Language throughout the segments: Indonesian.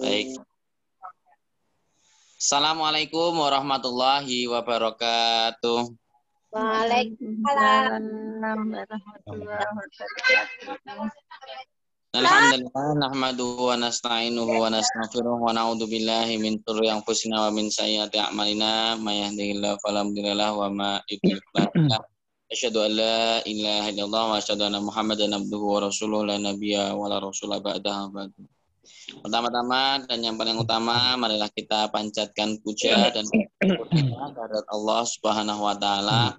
Baik. Assalamualaikum warahmatullahi wabarakatuh. Waalaikumsalam warahmatullahi wabarakatuh. Alhamdulillah nahmaduhu wa nasta'inuhu wa nastaghfiruh wa na'udzu billahi min shururi anfusina wa min sayyiati a'malina may yahdihillahu fala mudilla lahu wa may yudlil fala hadiya lahu. Asyhadu an la ilaha illallah wa asyhadu anna Muhammadan abduhu wa rasuluhu la nabiyya wa la rasula ba'dahu. Pertama-tama dan yang paling utama, marilah kita panjatkan puja dan syukur kita kehadirat Allah Subhanahu wa taala.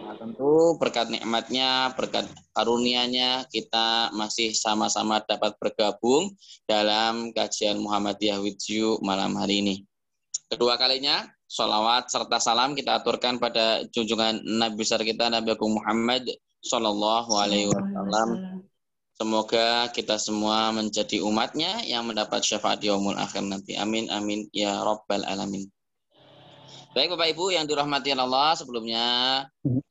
Nah, tentu berkat nikmatnya, berkat karunia-Nya kita masih sama-sama dapat bergabung dalam kajian Muhammadiyah with You malam hari ini. Kedua kalinya, sholawat serta salam kita aturkan pada junjungan Nabi besar kita Nabi Agung Muhammad Sallallahu Alaihi Wasallam. Semoga kita semua menjadi umatnya yang mendapat syafaat yaumul akhir nanti. Amin, amin, ya Rabbal Alamin. Baik Bapak Ibu yang dirahmati Allah, sebelumnya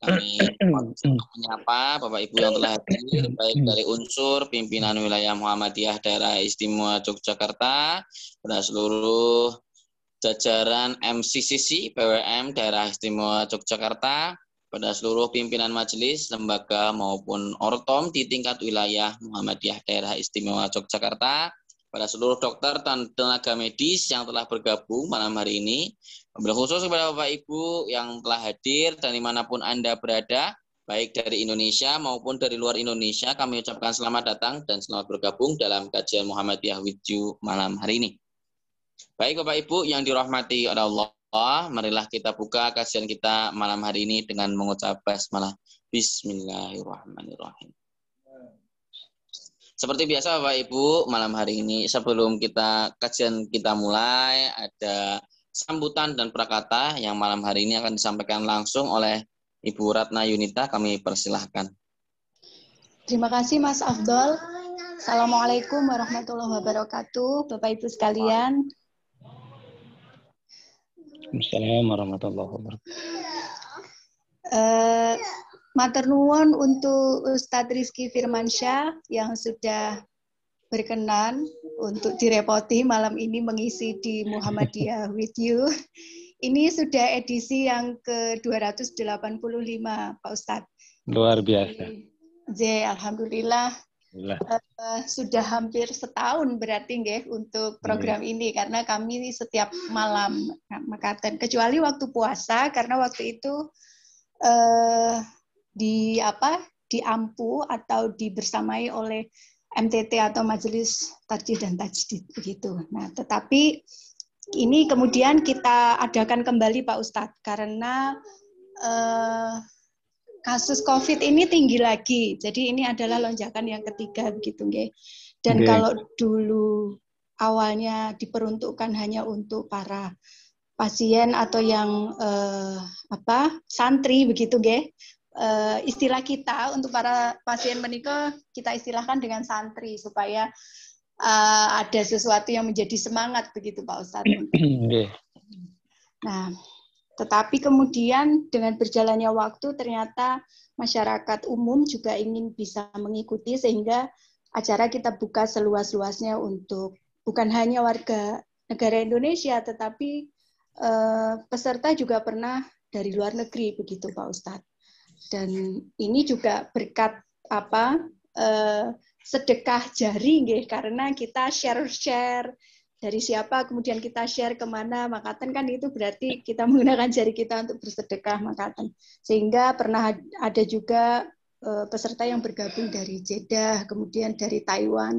kami menyapa Bapak Ibu yang telah hadir, baik dari unsur pimpinan wilayah Muhammadiyah Daerah Istimewa Yogyakarta, pada seluruh jajaran MCCC PWM Daerah Istimewa Yogyakarta, pada seluruh pimpinan majelis, lembaga maupun ortom di tingkat wilayah Muhammadiyah Daerah Istimewa Yogyakarta, pada seluruh dokter dan tenaga medis yang telah bergabung malam hari ini, wabil khusus kepada Bapak Ibu yang telah hadir dan dimanapun Anda berada, baik dari Indonesia maupun dari luar Indonesia, kami ucapkan selamat datang dan selamat bergabung dalam kajian Muhammadiyah with You malam hari ini. Baik Bapak Ibu yang dirahmati oleh Allah, marilah kita buka kajian kita malam hari ini dengan mengucap basmalah. Bismillahirrahmanirrahim. Seperti biasa Bapak Ibu, malam hari ini sebelum kajian kita mulai, ada sambutan dan prakata yang malam hari ini akan disampaikan langsung oleh Ibu Ratna Yunita. Kami persilahkan. Terima kasih Mas Afdol. Assalamualaikum warahmatullahi wabarakatuh, Bapak Ibu sekalian. Assalamualaikum warahmatullahi wabarakatuh. Matur nuwun untuk Ustadz Rizky Firmansyah yang sudah berkenan untuk direpoti malam ini mengisi di Muhammadiyah with You. Ini sudah edisi yang ke-285 Pak Ustadz. Luar biasa. Alhamdulillah. Sudah hampir setahun berarti nggih untuk program ini, karena kami setiap malam makaten, kecuali waktu puasa karena waktu itu diampu atau dibersamai oleh MTT atau Majelis Tarjih dan Tajdid begitu. Nah, tetapi ini kemudian kita adakan kembali Pak Ustadz karena kasus COVID ini tinggi lagi. Jadi ini adalah lonjakan yang ketiga begitu nggih. Dan kalau dulu awalnya diperuntukkan hanya untuk para pasien atau yang santri begitu nggih. Istilah kita untuk para pasien menikah kita istilahkan dengan santri supaya ada sesuatu yang menjadi semangat begitu Pak Ustadz. Nah, tetapi kemudian dengan berjalannya waktu ternyata masyarakat umum juga ingin bisa mengikuti sehingga acara kita buka seluas-luasnya untuk bukan hanya warga negara Indonesia tetapi peserta juga pernah dari luar negeri begitu Pak Ustadz. Dan ini juga berkat sedekah jari nggih, karena kita share dari siapa kemudian kita share kemana, makaten kan itu berarti kita menggunakan jari kita untuk bersedekah makaten. Sehingga pernah ada juga peserta yang bergabung dari Jeddah, kemudian dari Taiwan,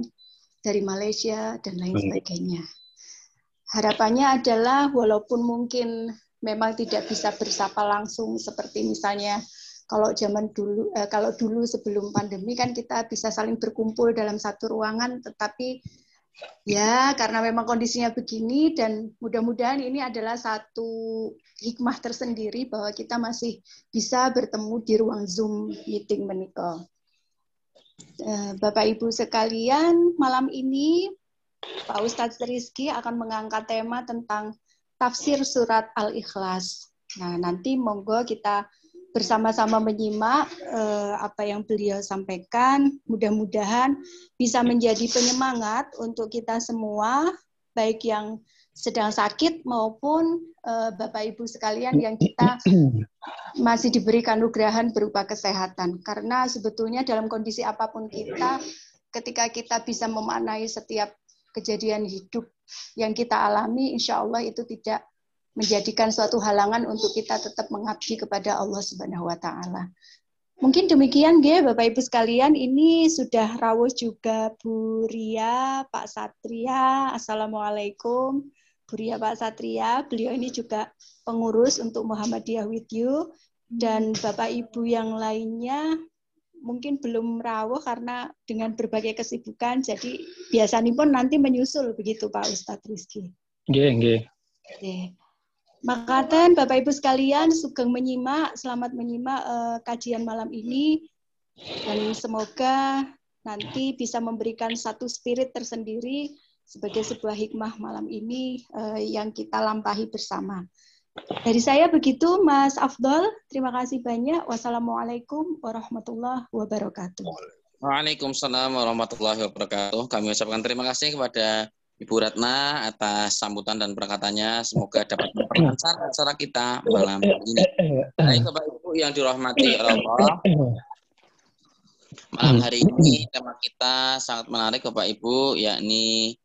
dari Malaysia dan lain sebagainya. Harapannya adalah walaupun mungkin memang tidak bisa bersapa langsung seperti misalnya kalau dulu sebelum pandemi kan kita bisa saling berkumpul dalam satu ruangan, tetapi ya karena memang kondisinya begini dan mudah-mudahan ini adalah satu hikmah tersendiri bahwa kita masih bisa bertemu di ruang Zoom meeting menika. Bapak Ibu sekalian, malam ini Pak Ustadz Rizky akan mengangkat tema tentang tafsir surat Al-Ikhlas. Nah, nanti monggo kita bersama-sama menyimak apa yang beliau sampaikan. Mudah-mudahan bisa menjadi penyemangat untuk kita semua baik yang sedang sakit maupun Bapak Ibu sekalian yang kita masih diberi anugerah berupa kesehatan. Karena sebetulnya dalam kondisi apapun kita, ketika kita bisa memaknai setiap kejadian hidup yang kita alami, insya Allah itu tidak menjadikan suatu halangan untuk kita tetap mengabdi kepada Allah Subhanahu wa Ta'ala. Mungkin demikian, Bapak Ibu sekalian. Ini sudah rawuh juga Bu Ria, Pak Satria. Assalamualaikum, Bu Ria, Pak Satria. Beliau ini juga pengurus untuk Muhammadiyah with You. Dan Bapak Ibu yang lainnya mungkin belum rawuh karena dengan berbagai kesibukan. Jadi biasanya pun nanti menyusul begitu Pak Ustadz Rizky. Nggih. Makaten Bapak Ibu sekalian, sugeng menyimak, selamat menyimak kajian malam ini, dan semoga nanti bisa memberikan satu spirit tersendiri sebagai sebuah hikmah malam ini yang kita lampahi bersama. Dari saya begitu, Mas Afdol. Terima kasih banyak. Wassalamualaikum warahmatullahi wabarakatuh. Waalaikumsalam warahmatullahi wabarakatuh. Kami ucapkan terima kasih kepada Ibu Ratna atas sambutan dan perkataannya. Semoga dapat memperlancar acara kita malam ini. Baik Bapak Ibu yang dirahmati Allah, malam hari ini tema kita sangat menarik Bapak Ibu, yakni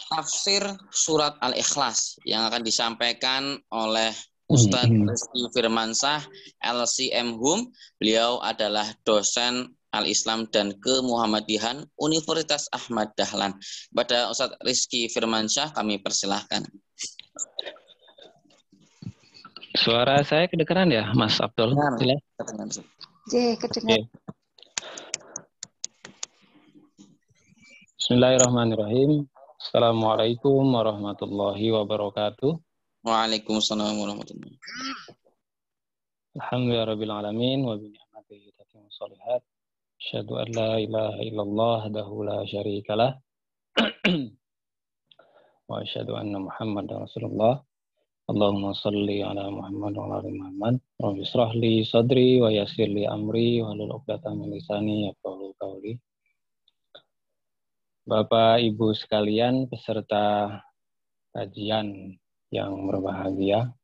tafsir surat Al-Ikhlas yang akan disampaikan oleh Ustadz Rizky Firmansyah LCM Hum. Beliau adalah dosen Al-Islam dan Kemuhammadihan Universitas Ahmad Dahlan. Pada Ustadz Rizky Firmansyah kami persilahkan. Suara saya kedengaran ya, Mas Abdul? Kedengaran. Bismillahirrahmanirrahim. Assalamualaikum warahmatullahi wabarakatuh. Waalaikumsalam warahmatullahi wabarakatuh. Alhamdulillahirabbil alamin wa bi ni'matihi tatimmu shalihat. Asyhadu an la ilaha illallah wahdahu la syarikalah. Wa asyhadu anna Muhammadar Rasulullah. Allahumma shalli ala Muhammad wa ala ali Muhammad. Rabbi shrah li sadri wa yassir li amri wa hlul 'uqdatam min lisani yafqahu qawli. Bapak Ibu sekalian peserta kajian yang berbahagia,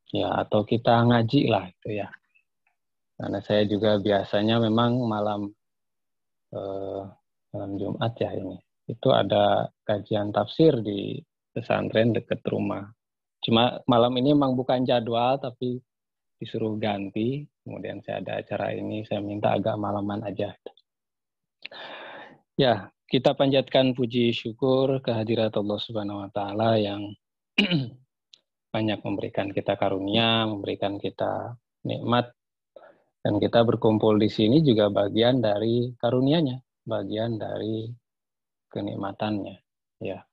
ya, atau kita ngaji lah itu ya. Karena saya juga biasanya memang malam Jumat ya ini, itu ada kajian tafsir di pesantren dekat rumah. Cuma malam ini memang bukan jadwal, tapi disuruh ganti. Kemudian saya ada acara ini, saya minta agak malaman aja. Ya, kita panjatkan puji syukur kehadirat Allah Subhanahu wa Ta'ala yang banyak memberikan kita karunia, memberikan kita nikmat, dan kita berkumpul di sini juga bagian dari karunia-Nya, bagian dari kenikmatannya. Ya,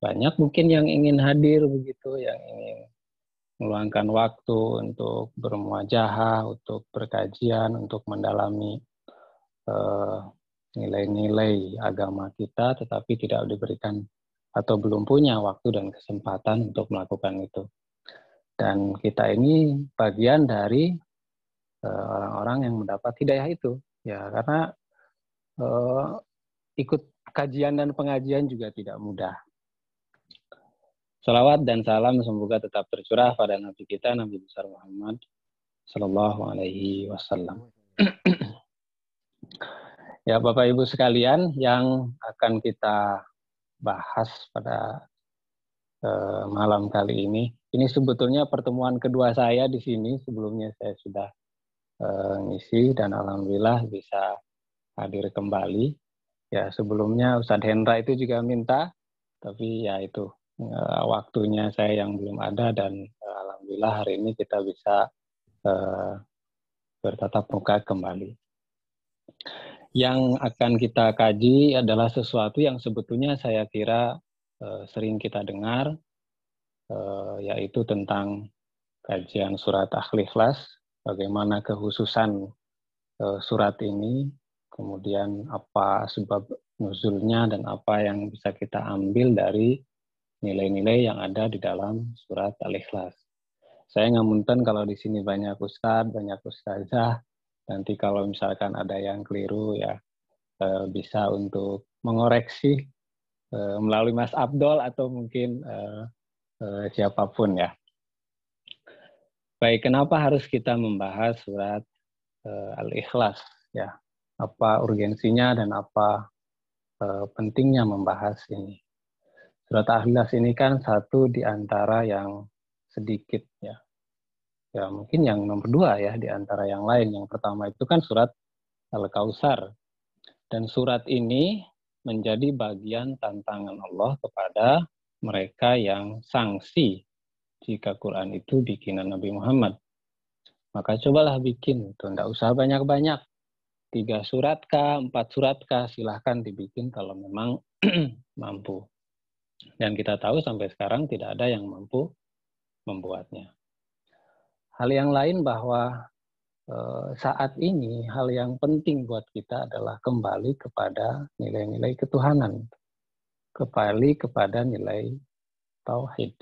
banyak mungkin yang ingin hadir begitu, yang ingin meluangkan waktu untuk bermuajahah, untuk berkajian, untuk mendalami nilai-nilai agama kita, tetapi tidak diberikan atau belum punya waktu dan kesempatan untuk melakukan itu. Dan kita ini bagian dari orang-orang yang mendapat hidayah itu, ya, karena ikut kajian dan pengajian juga tidak mudah. Salawat dan salam semoga tetap tercurah pada Nabi kita, Nabi besar Muhammad Sallallahu Alaihi Wasallam. Ya, Bapak Ibu sekalian, yang akan kita bahas pada malam kali ini sebetulnya pertemuan kedua saya di sini. Sebelumnya saya sudah ngisi dan alhamdulillah bisa hadir kembali. Ya, sebelumnya Ustadz Hendra itu juga minta, tapi ya itu waktunya saya yang belum ada, dan alhamdulillah hari ini kita bisa bertatap muka kembali. Yang akan kita kaji adalah sesuatu yang sebetulnya saya kira sering kita dengar, yaitu tentang kajian surat Al-Ikhlas, bagaimana kekhususan surat ini, kemudian apa sebab nuzulnya, dan apa yang bisa kita ambil dari nilai-nilai yang ada di dalam surat Al-Ikhlas. Saya ngamunten kalau di sini banyak ustadz, banyak ustazah, nanti kalau misalkan ada yang keliru ya bisa untuk mengoreksi melalui Mas Abdul atau mungkin siapapun ya. Baik, kenapa harus kita membahas surat Al-Ikhlas ya? Apa urgensinya dan apa pentingnya membahas ini? Surat Al-Ikhlas ini kan satu di antara yang sedikit ya. Ya mungkin yang nomor 2 ya di antara yang lain. Yang pertama itu kan surat Al-Kautsar. Dan surat ini menjadi bagian tantangan Allah kepada mereka yang sangsi jika Quran itu bikinan Nabi Muhammad. Maka cobalah bikin, itu tidak usah banyak-banyak. 3 surat kah, 4 surat kah, silahkan dibikin kalau memang mampu. Dan kita tahu sampai sekarang tidak ada yang mampu membuatnya. Hal yang lain bahwa saat ini hal yang penting buat kita adalah kembali kepada nilai-nilai ketuhanan. Kembali kepada nilai tauhid.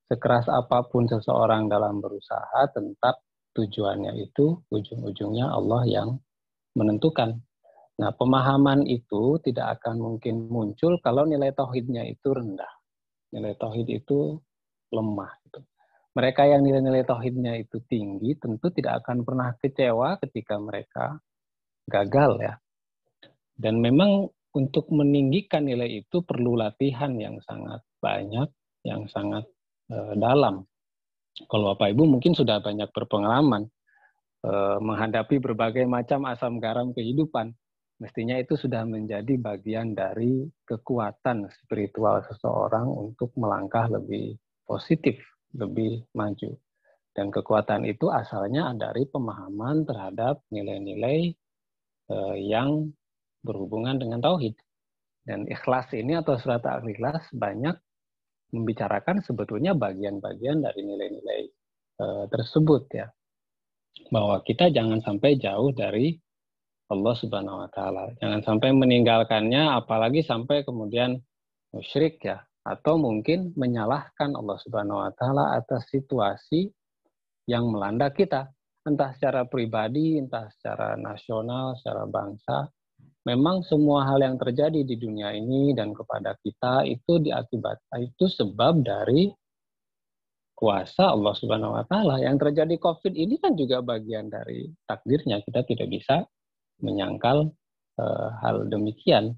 Sekeras apapun seseorang dalam berusaha, tetap tujuannya itu ujung-ujungnya Allah yang menentukan. Nah, pemahaman itu tidak akan mungkin muncul kalau nilai tauhidnya itu rendah. Nilai tauhid itu lemah. Mereka yang nilai-nilai tauhidnya itu tinggi tentu tidak akan pernah kecewa ketika mereka gagal ya. Dan memang untuk meninggikan nilai itu perlu latihan yang sangat banyak, yang sangat dalam. Kalau Bapak Ibu mungkin sudah banyak berpengalaman menghadapi berbagai macam asam garam kehidupan. Mestinya itu sudah menjadi bagian dari kekuatan spiritual seseorang untuk melangkah lebih positif, lebih maju. Dan kekuatan itu asalnya dari pemahaman terhadap nilai-nilai yang berhubungan dengan tauhid. Dan ikhlas ini atau surat Al-Ikhlas banyak membicarakan sebetulnya bagian-bagian dari nilai-nilai tersebut ya. Bahwa kita jangan sampai jauh dari Allah Subhanahu wa taala. Jangan sampai meninggalkannya, apalagi sampai kemudian musyrik ya, atau mungkin menyalahkan Allah Subhanahu wa taala atas situasi yang melanda kita, entah secara pribadi, entah secara nasional, secara bangsa. Memang semua hal yang terjadi di dunia ini dan kepada kita itu itu sebab dari kuasa Allah Subhanahu wa taala. Yang terjadi Covid ini kan juga bagian dari takdirnya. Kita tidak bisa menyangkal hal demikian.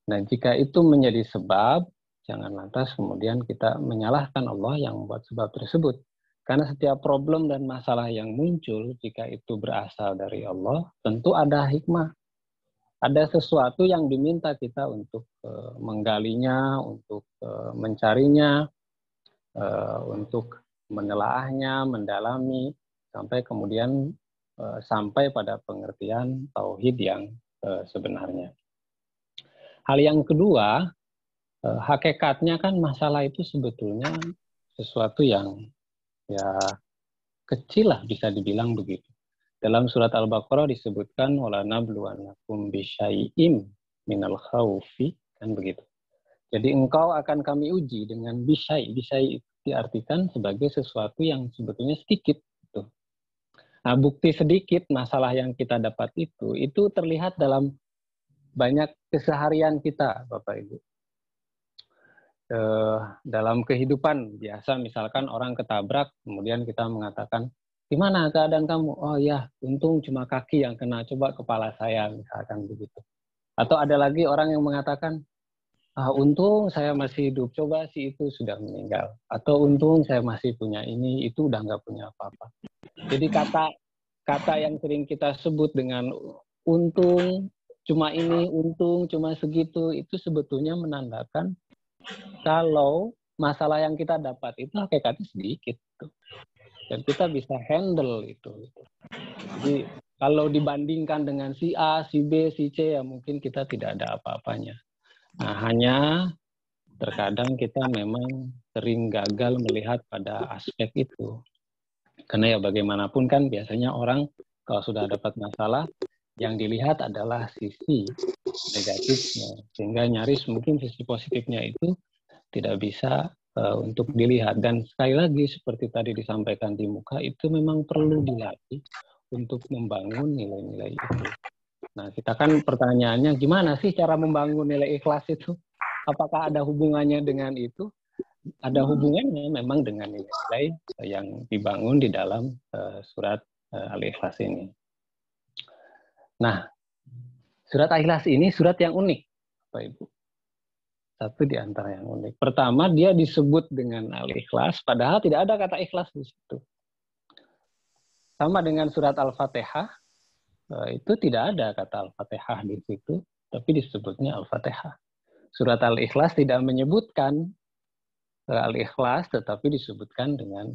Nah, jika itu menjadi sebab, jangan lantas kemudian kita menyalahkan Allah yang membuat sebab tersebut. Karena setiap problem dan masalah yang muncul, jika itu berasal dari Allah, tentu ada hikmah. Ada sesuatu yang diminta kita untuk menggalinya, untuk mencarinya, untuk menelaahnya, mendalami, sampai kemudian sampai pada pengertian tauhid yang sebenarnya. Hal yang kedua, hakikatnya kan masalah itu sebetulnya sesuatu yang ya kecil lah bisa dibilang begitu. Dalam surat Al-Baqarah disebutkan wala nabluwannakum bisyai'im minal khaufi, kan begitu. Jadi engkau akan kami uji dengan bisyai. Bisyai itu diartikan sebagai sesuatu yang sebetulnya sedikit. Gitu. Nah, bukti sedikit masalah yang kita dapat itu terlihat dalam banyak keseharian kita, Bapak Ibu. Dalam kehidupan biasa, misalkan orang ketabrak, kemudian kita mengatakan, gimana keadaan kamu? Oh ya, untung cuma kaki yang kena, coba kepala saya, misalkan begitu. Atau ada lagi orang yang mengatakan, untung saya masih hidup, coba si itu sudah meninggal. Atau untung saya masih punya ini, itu udah nggak punya apa-apa. Jadi kata yang sering kita sebut dengan untung, cuma ini, untung, cuma segitu, itu sebetulnya menandakan kalau masalah yang kita dapat itu hakikatnya sedikit. Dan kita bisa handle itu. Jadi kalau dibandingkan dengan si A, si B, si C, ya mungkin kita tidak ada apa-apanya. Nah, hanya terkadang kita memang sering gagal melihat pada aspek itu. Karena ya bagaimanapun kan biasanya orang kalau sudah dapat masalah, yang dilihat adalah sisi negatifnya. Sehingga nyaris mungkin sisi positifnya itu tidak bisa untuk dilihat. Dan sekali lagi seperti tadi disampaikan di muka, itu memang perlu dilatih untuk membangun nilai-nilai itu. Nah, kita kan pertanyaannya gimana sih cara membangun nilai ikhlas itu? Apakah ada hubungannya dengan itu? Ada hubungannya memang dengan nilai-nilai yang dibangun di dalam surat Al-Ikhlas ini. Nah, surat Al-Ikhlas ini surat yang unik, Bapak Ibu. Satu di antara yang unik. Pertama, dia disebut dengan Al-Ikhlas, padahal tidak ada kata ikhlas di situ. Sama dengan surat Al-Fatihah, itu tidak ada kata Al-Fatihah di situ, tapi disebutnya Al-Fatihah. Surat Al-Ikhlas tidak menyebutkan Al-Ikhlas, tetapi disebutkan dengan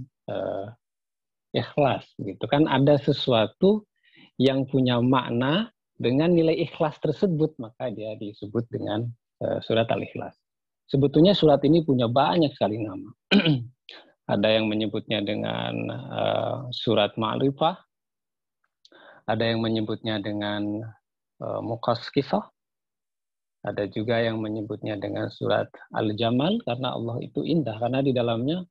ikhlas. Gitu kan, ada sesuatu yang punya makna dengan nilai ikhlas tersebut, maka dia disebut dengan surat Al-Ikhlas. Sebetulnya surat ini punya banyak sekali nama. Ada yang menyebutnya dengan surat Ma'rifah, ada yang menyebutnya dengan Muqaskifah, ada juga yang menyebutnya dengan surat Al-Jamal, karena Allah itu indah, karena di dalamnya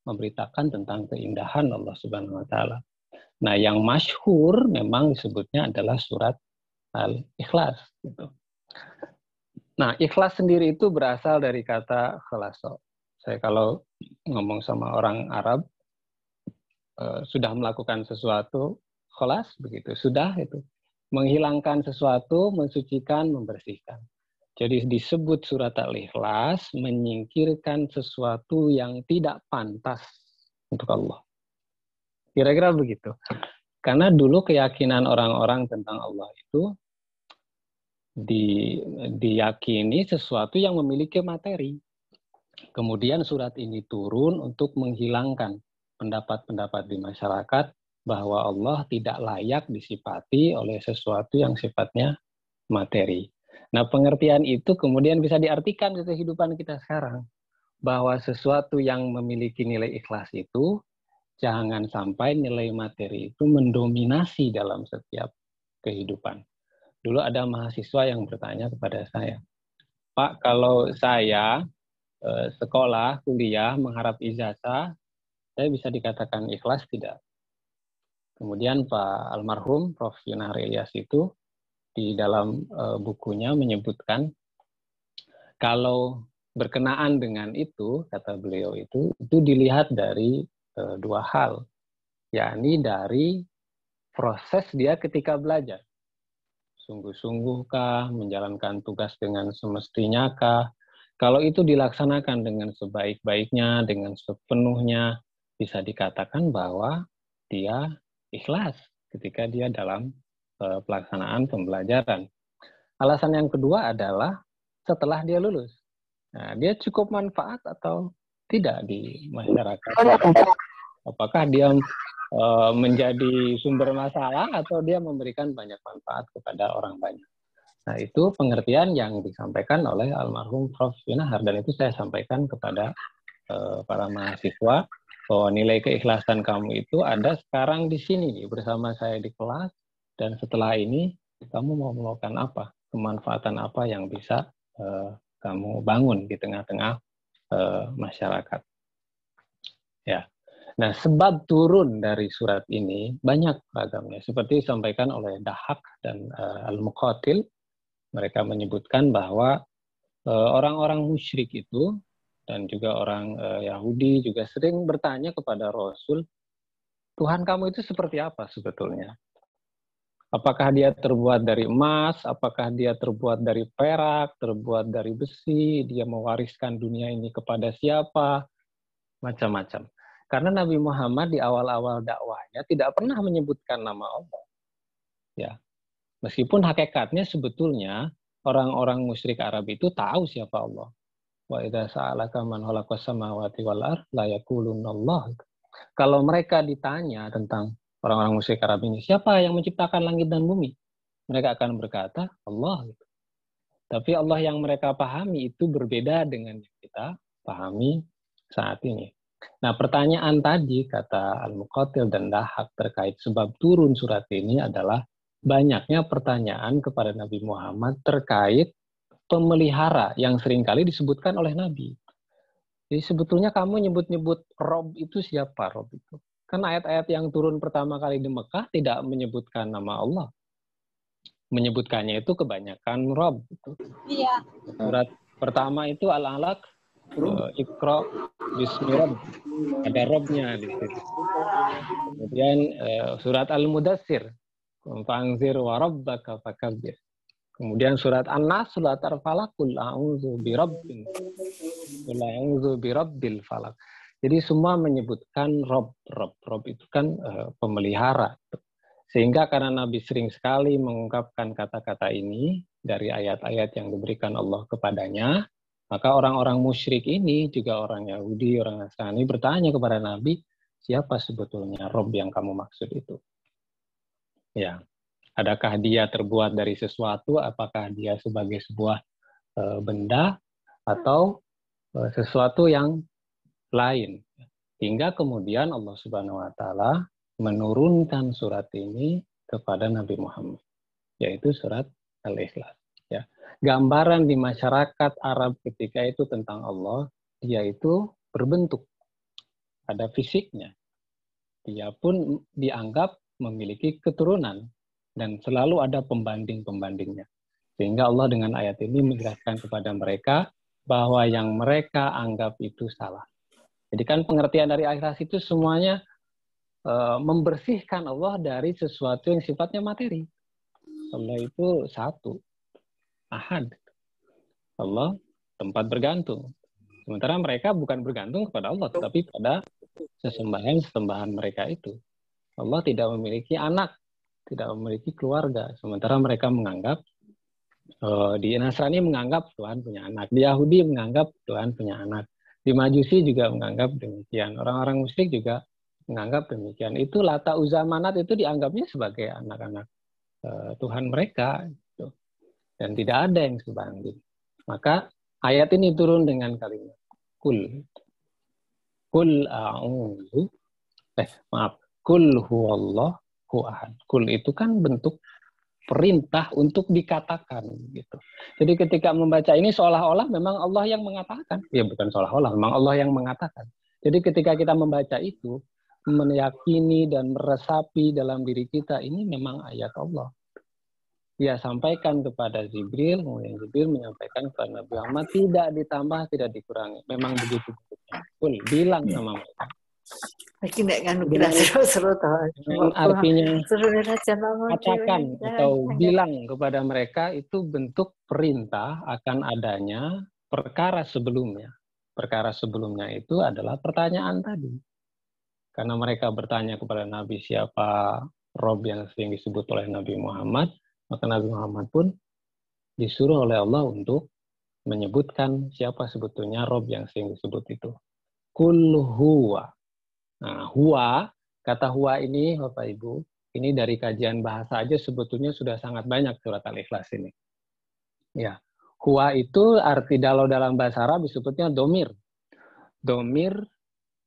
memberitakan tentang keindahan Allah Subhanahu wa Ta'ala. Nah, yang masyhur memang disebutnya adalah surat Al-Ikhlas. Gitu. Nah, ikhlas sendiri itu berasal dari kata khalaso. Saya kalau ngomong sama orang Arab, sudah melakukan sesuatu, khalas, begitu. Sudah itu. Menghilangkan sesuatu, mensucikan, membersihkan. Jadi disebut surat Al-Ikhlas, menyingkirkan sesuatu yang tidak pantas untuk Allah. Kira-kira begitu. Karena dulu keyakinan orang-orang tentang Allah itu diyakini sesuatu yang memiliki materi. Kemudian surat ini turun untuk menghilangkan pendapat-pendapat di masyarakat bahwa Allah tidak layak disifati oleh sesuatu yang sifatnya materi. Nah, pengertian itu kemudian bisa diartikan ke kehidupan kita sekarang. Bahwa sesuatu yang memiliki nilai ikhlas itu, jangan sampai nilai materi itu mendominasi dalam setiap kehidupan. Dulu ada mahasiswa yang bertanya kepada saya, Pak, kalau saya sekolah, kuliah, mengharap ijazah, saya bisa dikatakan ikhlas tidak? Kemudian Pak almarhum Prof. Yunahar Ilyas itu di dalam bukunya menyebutkan, kalau berkenaan dengan itu, kata beliau itu dilihat dari dua hal, yakni dari proses dia ketika belajar. Sungguh-sungguhkah, menjalankan tugas dengan semestinya-kah? Kalau itu dilaksanakan dengan sebaik-baiknya, dengan sepenuhnya, bisa dikatakan bahwa dia ikhlas ketika dia dalam pelaksanaan pembelajaran. Alasan yang kedua adalah setelah dia lulus. Nah, dia cukup manfaat atau tidak di masyarakat? Apakah dia menjadi sumber masalah atau dia memberikan banyak manfaat kepada orang banyak? Nah, itu pengertian yang disampaikan oleh almarhum Prof. Yunahar, dan itu saya sampaikan kepada para mahasiswa bahwa nilai keikhlasan kamu itu ada sekarang di sini bersama saya di kelas, dan setelah ini kamu mau melakukan apa? Kemanfaatan apa yang bisa kamu bangun di tengah-tengah masyarakat? Ya. Nah, sebab turun dari surat ini banyak ragamnya. Seperti disampaikan oleh Dahak dan Al-Muqatil, mereka menyebutkan bahwa orang-orang musyrik itu dan juga orang Yahudi juga sering bertanya kepada Rasul, Tuhan kamu itu seperti apa sebetulnya? Apakah dia terbuat dari emas? Apakah dia terbuat dari perak? Terbuat dari besi? Dia mewariskan dunia ini kepada siapa? Macam-macam. Karena Nabi Muhammad di awal-awal dakwahnya tidak pernah menyebutkan nama Allah. Ya. Meskipun hakikatnya sebetulnya orang-orang musyrik Arab itu tahu siapa Allah. Wa idza sa'alaka man khalaqas samawati wal ardh la yaqulunallah. Kalau mereka ditanya tentang orang-orang musyrik Arab ini, siapa yang menciptakan langit dan bumi? Mereka akan berkata, Allah. Tapi Allah yang mereka pahami itu berbeda dengan yang kita pahami saat ini. Nah, pertanyaan tadi, kata Al-Muqatil dan Dahak terkait sebab turun surat ini adalah banyaknya pertanyaan kepada Nabi Muhammad terkait pemelihara yang seringkali disebutkan oleh Nabi. Jadi sebetulnya kamu nyebut-nyebut Rob itu siapa Rob itu? Kan ayat-ayat yang turun pertama kali di Mekah tidak menyebutkan nama Allah. Menyebutkannya itu kebanyakan Rob. Gitu. Iya. Surat Pertama itu Al-Alaq, Iqra bismi rabb. Ada robnya di situ. Kemudian surat Al-Mudassir, fa'anzir wa rabbaka fakabbir. Kemudian surat An-Nas, surat Al-Falaq, qul a'udzu birabbil falaq. Jadi semua menyebutkan Rob. Rob itu kan pemelihara. Sehingga karena Nabi sering sekali mengungkapkan kata-kata ini dari ayat-ayat yang diberikan Allah kepadanya, maka orang-orang musyrik ini, juga orang Yahudi, orang Nasrani bertanya kepada Nabi, siapa sebetulnya Rob yang kamu maksud itu? Ya, adakah dia terbuat dari sesuatu? Apakah dia sebagai sebuah benda atau sesuatu yang lain? Hingga kemudian Allah Subhanahu Wa Taala menurunkan surat ini kepada Nabi Muhammad, yaitu surat Al-Ikhlas. Ya, gambaran di masyarakat Arab ketika itu tentang Allah, dia itu berbentuk, ada fisiknya. Dia pun dianggap memiliki keturunan dan selalu ada pembanding-pembandingnya. Sehingga Allah dengan ayat ini menjelaskan kepada mereka bahwa yang mereka anggap itu salah. Jadi kan pengertian dari Ikhlas itu semuanya membersihkan Allah dari sesuatu yang sifatnya materi. Allah itu satu, ahad. Allah tempat bergantung. Sementara mereka bukan bergantung kepada Allah, tetapi pada sesembahan mereka itu. Allah tidak memiliki anak, tidak memiliki keluarga. Sementara mereka menganggap, di Nasrani menganggap Tuhan punya anak. Di Yahudi menganggap Tuhan punya anak. Di Majusi juga menganggap demikian. Orang-orang musyrik juga menganggap demikian. Itu Lata, Uzza, Manat itu dianggapnya sebagai anak-anak Tuhan mereka. Gitu. Dan tidak ada yang sebanding. Maka ayat ini turun dengan kalimat Kul a'udzu Kul huwallahu ahad. Kul itu kan bentuk perintah untuk dikatakan gitu. Jadi ketika membaca ini seolah-olah memang Allah yang mengatakan. Ya bukan seolah-olah, memang Allah yang mengatakan. Jadi ketika kita membaca itu, meyakini dan meresapi dalam diri kita, ini memang ayat Allah. Dia sampaikan kepada Jibril, kemudian Jibril menyampaikan kepada Nabi Muhammad, tidak ditambah, tidak dikurangi. Memang begitu. Kul, bilang sama mereka. Artinya katakan atau bilang kepada mereka itu bentuk perintah akan adanya perkara sebelumnya. Perkara sebelumnya itu adalah pertanyaan tadi. Karena mereka bertanya kepada Nabi siapa Rob yang sering disebut oleh Nabi Muhammad, maka Nabi Muhammad pun disuruh oleh Allah untuk menyebutkan siapa sebetulnya Rob yang sering disebut itu. Kul huwa. Nah, huwa, kata huwa ini Bapak Ibu, ini dari kajian bahasa aja sebetulnya sudah sangat banyak surat Al-Ikhlas ini. Ya, huwa itu arti dalam bahasa Arab disebutnya domir. Domir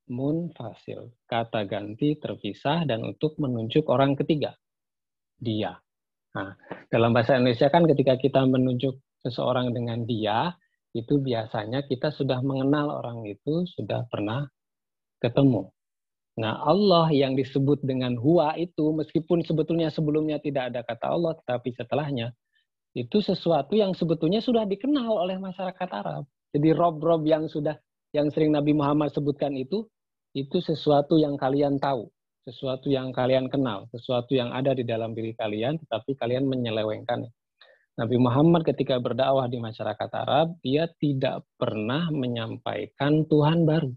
munfasil, kata ganti terpisah dan untuk menunjuk orang ketiga, dia. Nah, dalam bahasa Indonesia kan ketika kita menunjuk seseorang dengan dia, itu biasanya kita sudah mengenal orang itu, sudah pernah ketemu. Nah, Allah yang disebut dengan huwa itu, meskipun sebetulnya sebelumnya tidak ada kata Allah, tetapi setelahnya, itu sesuatu yang sebetulnya sudah dikenal oleh masyarakat Arab. Jadi Rob-Rob yang sering Nabi Muhammad sebutkan itu sesuatu yang kalian tahu, sesuatu yang kalian kenal, sesuatu yang ada di dalam diri kalian, tetapi kalian menyelewengkannya. Nabi Muhammad ketika berdakwah di masyarakat Arab, dia tidak pernah menyampaikan Tuhan baru.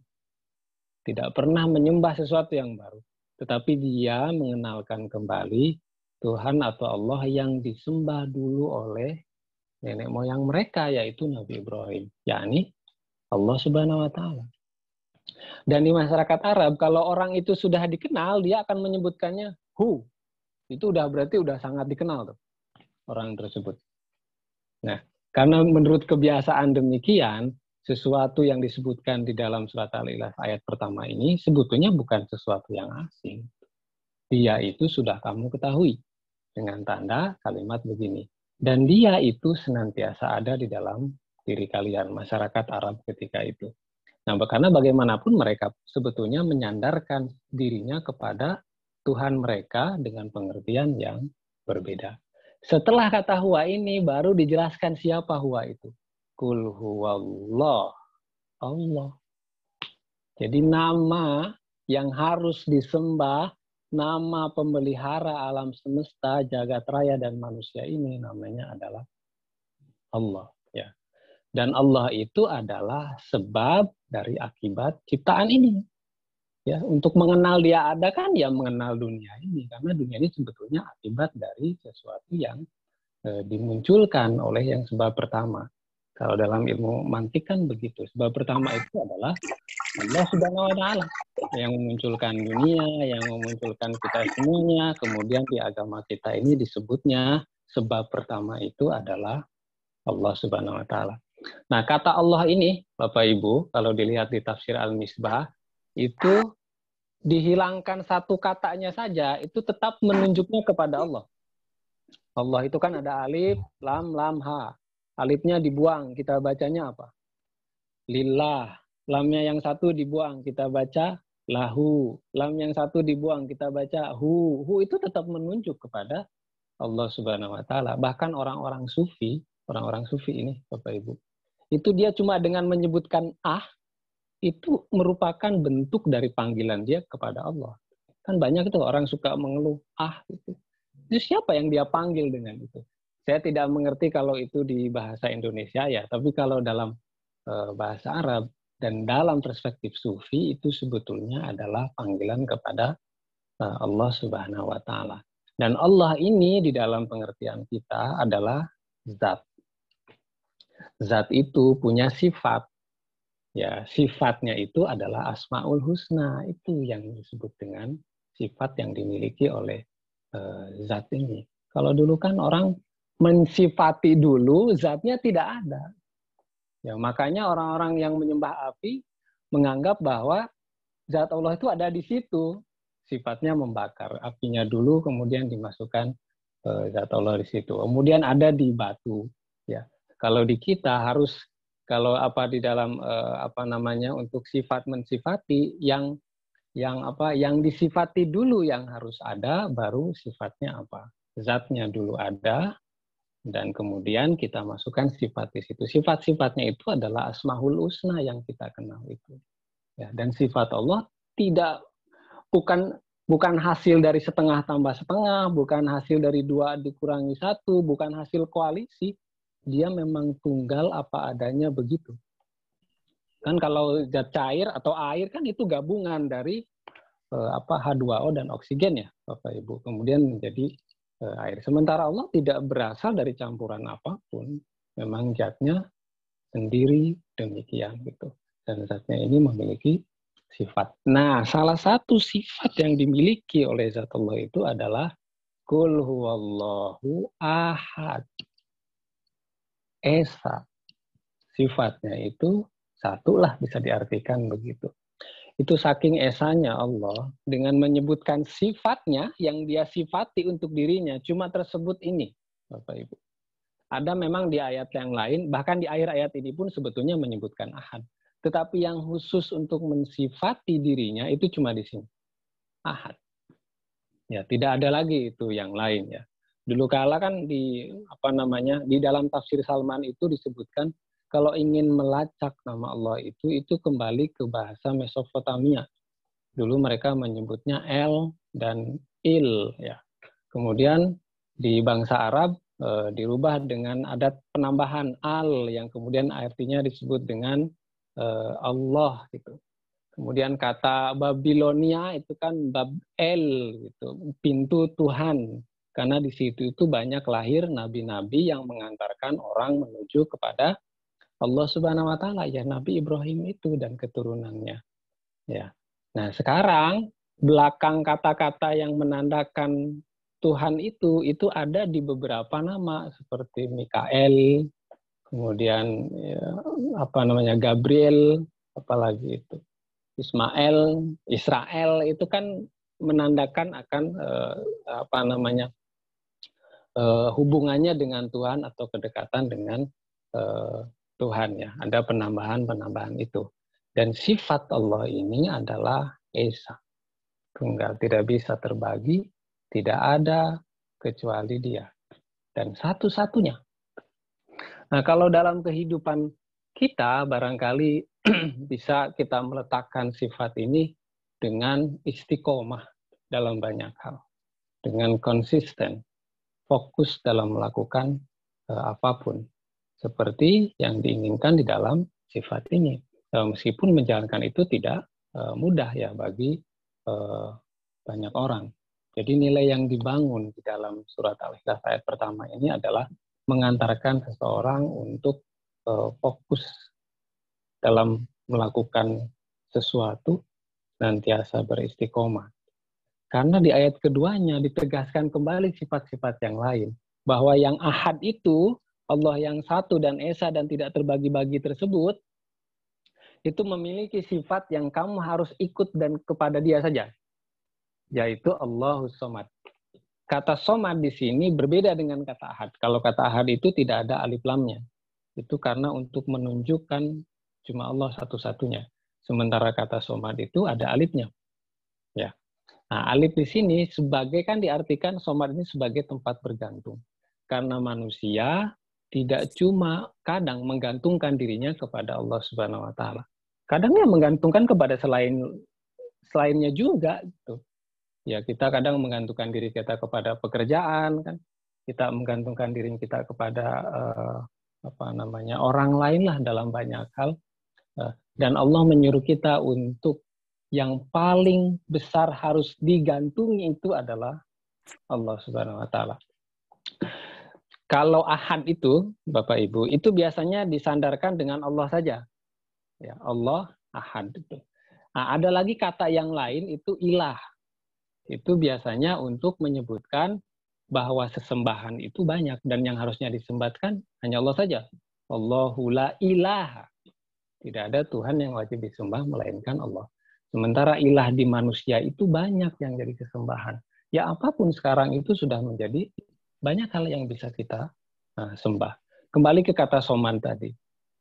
Tidak pernah menyembah sesuatu yang baru. Tetapi dia mengenalkan kembali Tuhan atau Allah yang disembah dulu oleh nenek moyang mereka, yaitu Nabi Ibrahim. yakni Allah Subhanahu Wa Ta'ala. Dan di masyarakat Arab, kalau orang itu sudah dikenal, dia akan menyebutkannya hu. Itu berarti udah sangat dikenal tuh, orang tersebut. Nah, karena menurut kebiasaan demikian, sesuatu yang disebutkan di dalam surat Al-Ikhlas ayat pertama ini sebetulnya bukan sesuatu yang asing. Dia itu sudah kamu ketahui dengan tanda kalimat begini. Dan dia itu senantiasa ada di dalam diri kalian, masyarakat Arab ketika itu. Nah, karena bagaimanapun mereka sebetulnya menyandarkan dirinya kepada Tuhan mereka dengan pengertian yang berbeda. Setelah kata huwa ini baru dijelaskan siapa huwa itu. Kul huwallah, Allah. Jadi nama yang harus disembah, nama pemelihara alam semesta, jagat raya dan manusia ini namanya adalah Allah. Ya. Dan Allah itu adalah sebab dari akibat ciptaan ini. Ya, untuk mengenal dia ada kan ya mengenal dunia ini, karena dunia ini sebetulnya akibat dari sesuatu yang dimunculkan oleh yang sebab pertama. Kalau dalam ilmu mantik kan begitu. Sebab pertama itu adalah Allah Subhanahu wa Ta'ala yang memunculkan dunia, yang memunculkan kita semuanya. Kemudian di agama kita ini disebutnya sebab pertama itu adalah Allah Subhanahu wa Ta'ala. Nah, kata Allah ini, Bapak Ibu, kalau dilihat di tafsir Al-Misbah, itu dihilangkan satu katanya saja, itu tetap menunjuknya kepada Allah. Allah itu kan ada alif, lam, ha. Alifnya dibuang, kita bacanya apa? Lillah. Lamnya yang satu dibuang, kita baca lahu. Lam yang satu dibuang, kita baca hu. Hu itu tetap menunjuk kepada Allah Subhanahu wa Ta'ala. Bahkan orang-orang sufi ini, Bapak Ibu, itu dia cuma dengan menyebutkan itu merupakan bentuk dari panggilan dia kepada Allah. Kan banyak itu orang suka mengeluh, gitu. Itu siapa yang dia panggil dengan itu? Saya tidak mengerti kalau itu di bahasa Indonesia ya, tapi kalau dalam bahasa Arab dan dalam perspektif sufi itu sebetulnya adalah panggilan kepada Allah Subhanahu wa Ta'ala. Dan Allah ini di dalam pengertian kita adalah zat. Zat itu punya sifat. Ya, sifatnya itu adalah Asmaul Husna, itu yang disebut dengan sifat yang dimiliki oleh zat ini. Kalau dulu kan orang mensifati dulu, zatnya tidak ada. Ya, makanya orang-orang yang menyembah api menganggap bahwa zat Allah itu ada di situ. Sifatnya membakar. Apinya dulu, kemudian dimasukkan zat Allah di situ. Kemudian ada di batu. Ya, kalau di kita harus kalau di dalam untuk sifat mensifati yang disifati dulu yang harus ada, baru sifatnya apa? Zatnya dulu ada, dan kemudian kita masukkan sifat di situ. Sifat-sifatnya itu adalah Asmaul Husna yang kita kenal itu. Ya, dan sifat Allah bukan hasil dari setengah tambah setengah, bukan hasil dari 2 dikurangi 1, bukan hasil koalisi. Dia memang tunggal apa adanya begitu. Kan kalau zat cair atau air kan itu gabungan dari H2O dan oksigen ya, Bapak Ibu. Kemudian menjadi air. Sementara Allah tidak berasal dari campuran apapun. Memang zatnya sendiri demikian gitu. Dan zatnya ini memiliki sifat. Nah, salah satu sifat yang dimiliki oleh zat Allah itu adalah Qul huwallahu ahad. Esa. Sifatnya itu satulah, bisa diartikan begitu. Itu saking esanya Allah dengan menyebutkan sifatnya yang dia sifati untuk dirinya cuma tersebut ini, Bapak Ibu. Ada memang di ayat yang lain, bahkan di akhir ayat ini pun sebetulnya menyebutkan ahad. Tetapi yang khusus untuk mensifati dirinya itu cuma di sini. Ahad. Ya, tidak ada lagi itu yang lain ya. Dulu kala kan di dalam tafsir Salman itu disebutkan kalau ingin melacak nama Allah itu kembali ke bahasa Mesopotamia. Dulu mereka menyebutnya El dan Il ya. Kemudian di bangsa Arab dirubah dengan adat penambahan al yang kemudian artinya disebut dengan Allah gitu. Kemudian kata Babilonia itu kan Bab-el gitu, pintu Tuhan. Karena di situ itu banyak lahir nabi-nabi yang mengantarkan orang menuju kepada Allah Subhanahu wa Ta'ala, ya Nabi Ibrahim itu dan keturunannya. Ya. Nah, sekarang belakang kata-kata yang menandakan Tuhan itu ada di beberapa nama seperti Mikael, kemudian Gabriel, apalagi itu Ismail, Israel itu kan menandakan akan hubungannya dengan Tuhan atau kedekatan dengan Tuhan ya. Ada penambahan itu. Dan sifat Allah ini adalah Esa. Tunggal, tidak bisa terbagi, tidak ada kecuali Dia. Dan satu-satunya. Nah, kalau dalam kehidupan kita barangkali bisa kita meletakkan sifat ini dengan istiqomah dalam banyak hal, dengan konsisten, fokus dalam melakukan apapun, seperti yang diinginkan di dalam sifat ini. Meskipun menjalankan itu tidak mudah ya bagi banyak orang. Jadi nilai yang dibangun di dalam surat Al-Ikhlas ayat pertama ini adalah mengantarkan seseorang untuk fokus dalam melakukan sesuatu, nantiasa beristiqomah. Karena di ayat keduanya ditegaskan kembali sifat-sifat yang lain. Bahwa yang ahad itu, Allah yang satu dan esa dan tidak terbagi-bagi tersebut, itu memiliki sifat yang kamu harus ikut dan kepada dia saja. Yaitu Allahus Somad. Kata somad di sini berbeda dengan kata ahad. Kalau kata ahad itu tidak ada alif lamnya. Itu karena untuk menunjukkan cuma Allah satu-satunya. Sementara kata somad itu ada alifnya. Ya. Nah, alif di sini sebagai kan diartikan somad ini sebagai tempat bergantung. Karena manusia tidak cuma kadang menggantungkan dirinya kepada Allah Subhanahu wa taala. Kadang dia menggantungkan kepada selainnya juga gitu. Ya, kita kadang menggantungkan diri kita kepada pekerjaan kan. Kita menggantungkan diri kita kepada orang lain lah dalam banyak hal. Dan Allah menyuruh kita untuk yang paling besar harus digantungi itu adalah Allah Subhanahu wa taala. Kalau ahad itu, Bapak Ibu, itu biasanya disandarkan dengan Allah saja. Ya, Allah ahad itu. Nah, ada lagi kata yang lain itu ilah. Itu biasanya untuk menyebutkan bahwa sesembahan itu banyak dan yang harusnya disembahkan hanya Allah saja. Allahu la ilaha. Tidak ada Tuhan yang wajib disembah melainkan Allah. Sementara ilah di manusia itu banyak yang jadi sesembahan. Ya apapun sekarang itu sudah menjadi banyak hal yang bisa kita sembah. Kembali ke kata somad tadi.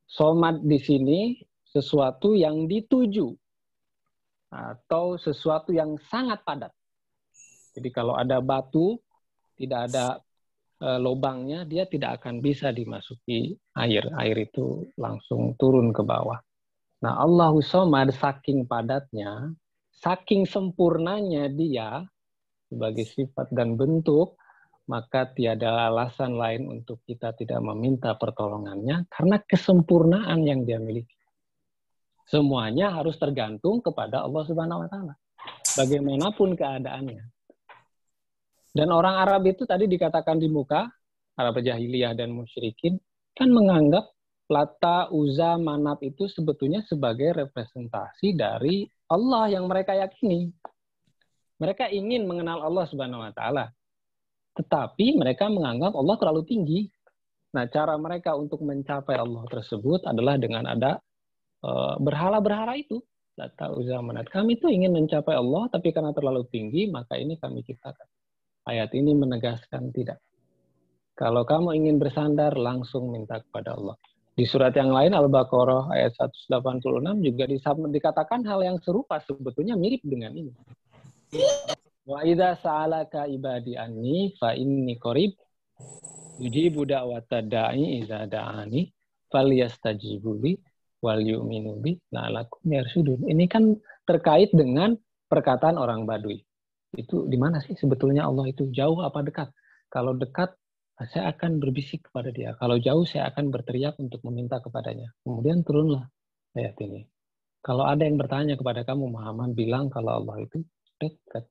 Somad di sini sesuatu yang dituju atau sesuatu yang sangat padat. Jadi kalau ada batu, tidak ada lubangnya, dia tidak akan bisa dimasuki air. Air itu langsung turun ke bawah. Nah, Allahus Somad saking padatnya, saking sempurnanya dia sebagai sifat dan bentuk, maka tiada alasan lain untuk kita tidak meminta pertolongannya karena kesempurnaan yang dia miliki. Semuanya harus tergantung kepada Allah Subhanahu wa taala. Bagaimanapun keadaannya. Dan orang Arab itu tadi dikatakan di muka, Arab jahiliyah dan musyrikin, kan menganggap Lata, Uzza, Manat itu sebetulnya sebagai representasi dari Allah yang mereka yakini. Mereka ingin mengenal Allah Subhanahu wa taala. Tetapi mereka menganggap Allah terlalu tinggi. Nah, cara mereka untuk mencapai Allah tersebut adalah dengan ada berhala-berhala itu. Lata, Uzza, Manat. Kami itu ingin mencapai Allah, tapi karena terlalu tinggi, maka ini kami ciptakan. Ayat ini menegaskan tidak. Kalau kamu ingin bersandar, langsung minta kepada Allah. Di surat yang lain, Al-Baqarah ayat 186 juga dikatakan hal yang serupa, sebetulnya mirip dengan ini. Wa idza sa'alaka ibadi anni fa inni qarib ujibu da'wata da'i idza da'ani falyastajibu li wal yu'minu bi la'alakum yarshudun. Ini kan terkait dengan perkataan orang Badui. Itu di mana sih sebetulnya Allah itu, jauh apa dekat? Kalau dekat, saya akan berbisik kepada dia. Kalau jauh, saya akan berteriak untuk meminta kepadanya. Kemudian turunlah ayat ini. Kalau ada yang bertanya kepada kamu, Muhammad, bilang kalau Allah itu dekat.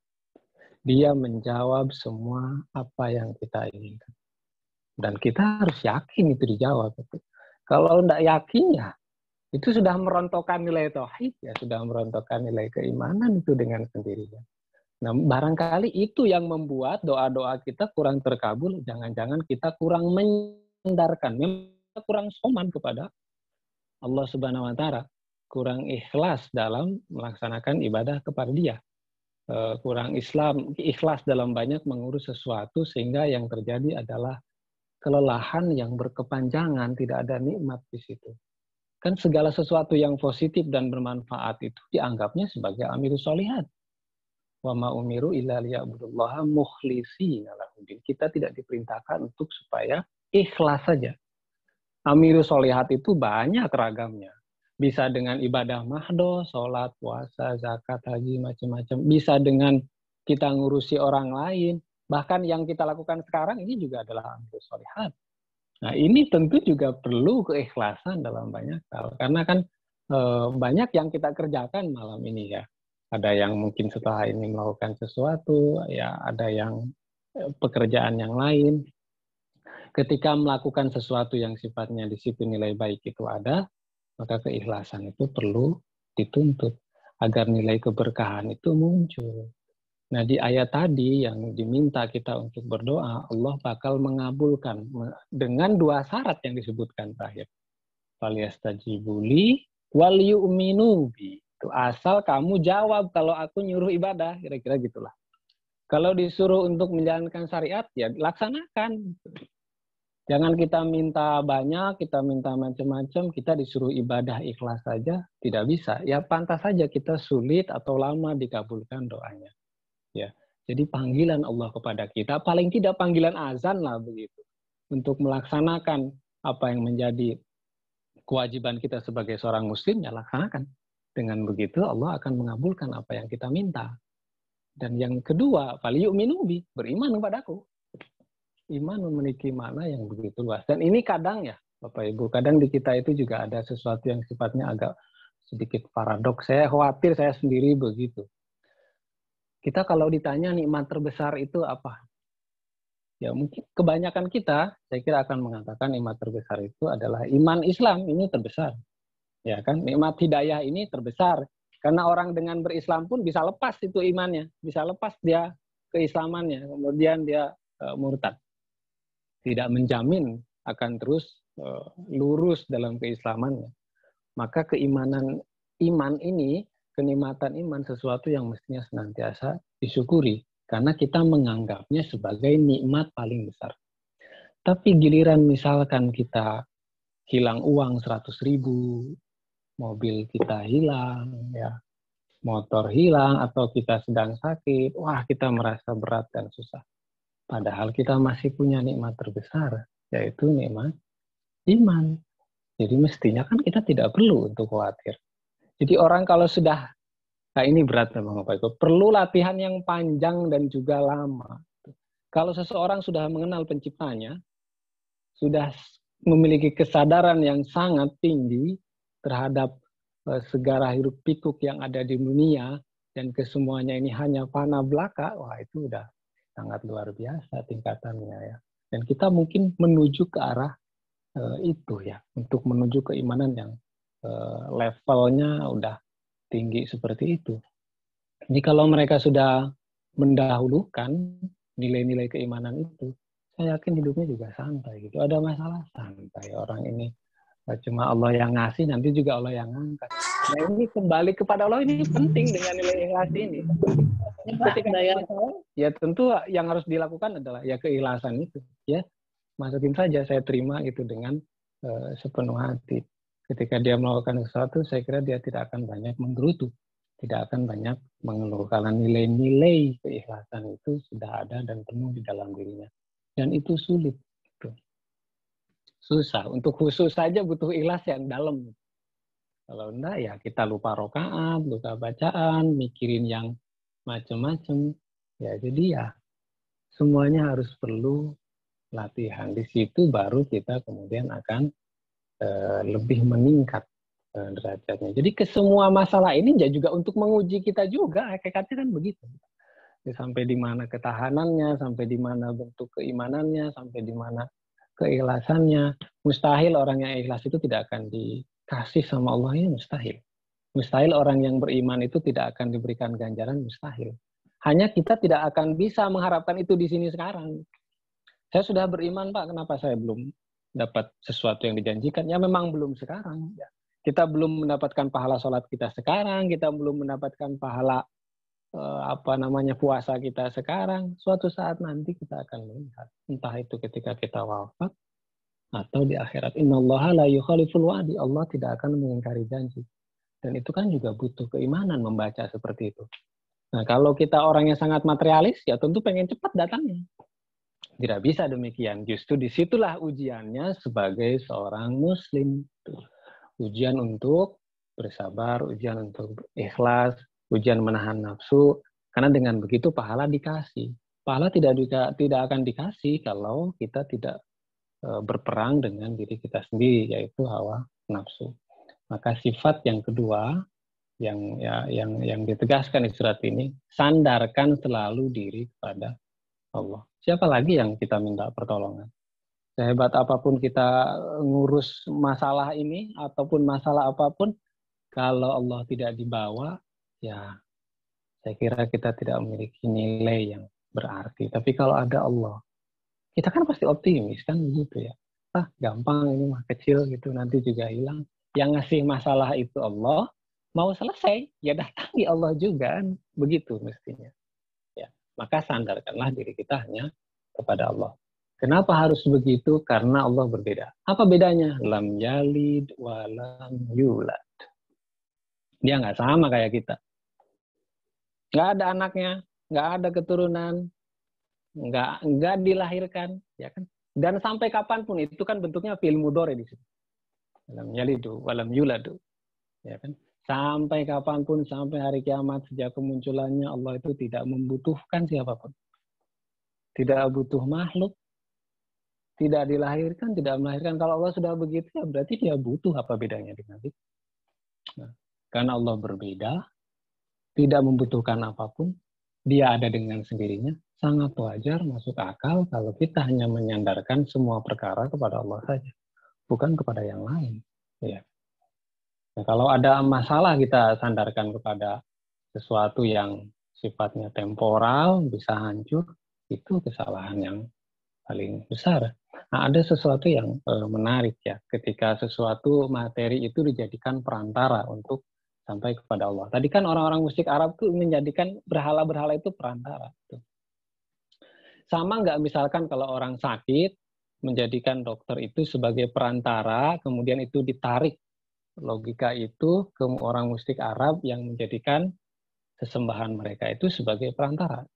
Dia menjawab semua apa yang kita inginkan. Dan kita harus yakin itu dijawab. Kalau tidak yakin, ya itu sudah merontokkan nilai tauhid, ya sudah merontokkan nilai keimanan itu dengan sendirinya. Nah, barangkali itu yang membuat doa-doa kita kurang terkabul. Jangan-jangan kita kurang menyandarkan, kita kurang soman kepada Allah Subhanahu wa taala, kurang ikhlas dalam melaksanakan ibadah kepada Dia. Kurang ikhlas dalam banyak mengurus sesuatu sehingga yang terjadi adalah kelelahan yang berkepanjangan, tidak ada nikmat di situ. Kan segala sesuatu yang positif dan bermanfaat itu dianggapnya sebagai amalus sholihat. Wa ma umiru illa liya'budullaha mukhlishina lahuddin. Kita tidak diperintahkan untuk supaya ikhlas saja. Amirus Solihat itu banyak ragamnya. Bisa dengan ibadah mahdoh, sholat, puasa, zakat, haji, macam-macam. Bisa dengan kita ngurusi orang lain. Bahkan yang kita lakukan sekarang ini juga adalah Amirus Solihat. Nah, ini tentu juga perlu keikhlasan dalam banyak hal. Karena kan banyak yang kita kerjakan malam ini ya. Ada yang mungkin setelah ini melakukan sesuatu, ya ada yang pekerjaan yang lain. Ketika melakukan sesuatu yang sifatnya di situ nilai baik itu ada, maka keikhlasan itu perlu dituntut agar nilai keberkahan itu muncul. Nah, di ayat tadi yang diminta kita untuk berdoa, Allah bakal mengabulkan dengan 2 syarat yang disebutkan terakhir. Falyastajibuli wal yu'minu bi. Itu asal kamu jawab kalau aku nyuruh ibadah, kira-kira gitulah. Kalau disuruh untuk menjalankan syariat, ya laksanakan. Jangan kita minta banyak, kita minta macam-macam, kita disuruh ibadah ikhlas saja, tidak bisa. Ya pantas saja kita sulit atau lama dikabulkan doanya. Ya, jadi panggilan Allah kepada kita, paling tidak panggilan azan lah begitu. Untuk melaksanakan apa yang menjadi kewajiban kita sebagai seorang muslim, ya laksanakan. Dengan begitu Allah akan mengabulkan apa yang kita minta. Dan yang kedua, falyu'minu bi, beriman kepadaku. Iman memiliki makna yang begitu luas. Dan ini kadang ya, Bapak Ibu, kadang di kita itu juga ada sesuatu yang sifatnya agak sedikit paradoks. Saya khawatir saya sendiri begitu. Kita kalau ditanya nikmat terbesar itu apa? Ya mungkin kebanyakan kita, saya kira akan mengatakan nikmat terbesar itu adalah iman Islam, ini terbesar. Ya kan, nikmat hidayah ini terbesar. Karena orang dengan berislam pun bisa lepas itu imannya, bisa lepas dia keislamannya, kemudian dia murtad. Tidak menjamin akan terus lurus dalam keislamannya. Maka keimanan iman ini, kenikmatan iman sesuatu yang mestinya senantiasa disyukuri. Karena kita menganggapnya sebagai nikmat paling besar. Tapi giliran misalkan kita hilang uang 100.000, mobil kita hilang, ya, motor hilang, atau kita sedang sakit, wah kita merasa berat dan susah. Padahal kita masih punya nikmat terbesar, yaitu nikmat iman. Jadi mestinya kan kita tidak perlu untuk khawatir. Jadi orang kalau sudah, nah ini berat memang Bapak Ibu, perlu latihan yang panjang dan juga lama. Kalau seseorang sudah mengenal penciptanya, sudah memiliki kesadaran yang sangat tinggi terhadap segala hiruk pikuk yang ada di dunia, dan kesemuanya ini hanya fana belaka, wah itu udah sangat luar biasa tingkatannya ya. Dan kita mungkin menuju ke arah itu ya, untuk menuju keimanan yang levelnya udah tinggi seperti itu. Jadi kalau mereka sudah mendahulukan nilai-nilai keimanan itu, saya yakin hidupnya juga santai gitu. Ada masalah santai, orang ini cuma Allah yang ngasih, nanti juga Allah yang ngangkat. Nah ini kembali kepada Allah, ini penting dengan nilai ikhlas ini. Ketika ada masalah, ya tentu yang harus dilakukan adalah ya keikhlasan itu. Ya, masukin saja, saya terima itu dengan sepenuh hati. Ketika dia melakukan sesuatu, saya kira dia tidak akan banyak menggerutu, tidak akan banyak mengeluh, karena nilai-nilai keikhlasan itu sudah ada dan penuh di dalam dirinya. Dan itu sulit. Susah. Untuk khusus saja butuh ikhlas yang dalam. Kalau enggak ya kita lupa rokaat, lupa bacaan, mikirin yang macam-macam. Ya jadi ya semuanya harus perlu latihan. Di situ baru kita kemudian akan lebih meningkat derajatnya. Jadi ke semua masalah ini juga untuk menguji kita juga, hakikatnya kan begitu. Ya, sampai di mana ketahanannya, sampai di mana bentuk keimanannya, sampai di mana keikhlasannya. Mustahil orang yang ikhlas itu tidak akan dikasih sama Allah, ini mustahil. Mustahil orang yang beriman itu tidak akan diberikan ganjaran, mustahil. Hanya kita tidak akan bisa mengharapkan itu di sini sekarang. Saya sudah beriman Pak, kenapa saya belum dapat sesuatu yang dijanjikan? Ya memang belum sekarang. Ya. Kita belum mendapatkan pahala sholat kita sekarang, kita belum mendapatkan pahala puasa kita sekarang. Suatu saat nanti kita akan melihat, entah itu ketika kita wafat atau di akhirat. Innallaha la yukhaliful wa'di, Allah tidak akan mengingkari janji. Dan itu kan juga butuh keimanan membaca seperti itu. Nah, kalau kita orang yang sangat materialis, ya tentu pengen cepat datangnya. Tidak bisa demikian. Justru disitulah ujiannya sebagai seorang muslim. Ujian untuk bersabar, ujian untuk ikhlas, ujian menahan nafsu. Karena dengan begitu pahala dikasih. Pahala tidak akan dikasih kalau kita tidak berperang dengan diri kita sendiri, yaitu hawa nafsu. Maka sifat yang kedua yang ditegaskan di surat ini, sandarkan selalu diri kepada Allah. Siapa lagi yang kita minta pertolongan? Sehebat apapun kita ngurus masalah ini ataupun masalah apapun, kalau Allah tidak dibawa, ya saya kira kita tidak memiliki nilai yang berarti. Tapi kalau ada Allah, kita kan pasti optimis kan begitu ya. Gampang ini mah kecil gitu, nanti juga hilang. Yang ngasih masalah itu Allah, mau selesai ya datangi Allah juga kan, begitu mestinya. Ya, maka sandarkanlah diri kita hanya kepada Allah. Kenapa harus begitu? Karena Allah berbeda. Apa bedanya? Lam yalid wa lam yulad. Dia nggak sama kayak kita. Nggak ada anaknya, nggak ada keturunan, nggak dilahirkan, ya kan? Dan sampai kapanpun itu kan bentuknya fi'il mudhari di situ. Lam yalidu wa lam yuladu. Ya kan? Sampai kapanpun, sampai hari kiamat, sejak kemunculannya Allah itu tidak membutuhkan siapapun. Tidak butuh makhluk, tidak dilahirkan, tidak melahirkan. Kalau Allah sudah begitu, ya berarti dia butuh. Apa bedanya dengan kita? Nah, karena Allah berbeda, tidak membutuhkan apapun, dia ada dengan sendirinya, sangat wajar, masuk akal kalau kita hanya menyandarkan semua perkara kepada Allah saja, bukan kepada yang lain. Ya. Nah, kalau ada masalah kita sandarkan kepada sesuatu yang sifatnya temporal, bisa hancur, itu kesalahan yang paling besar. Nah, ada sesuatu yang menarik ya, ketika sesuatu materi itu dijadikan perantara untuk sampai kepada Allah. Tadi kan orang-orang musyrik Arab tuh menjadikan berhala-berhala itu perantara. Sama nggak misalkan kalau orang sakit, menjadikan dokter itu sebagai perantara, kemudian itu ditarik logika itu ke orang musyrik Arab yang menjadikan sesembahan mereka itu sebagai perantara.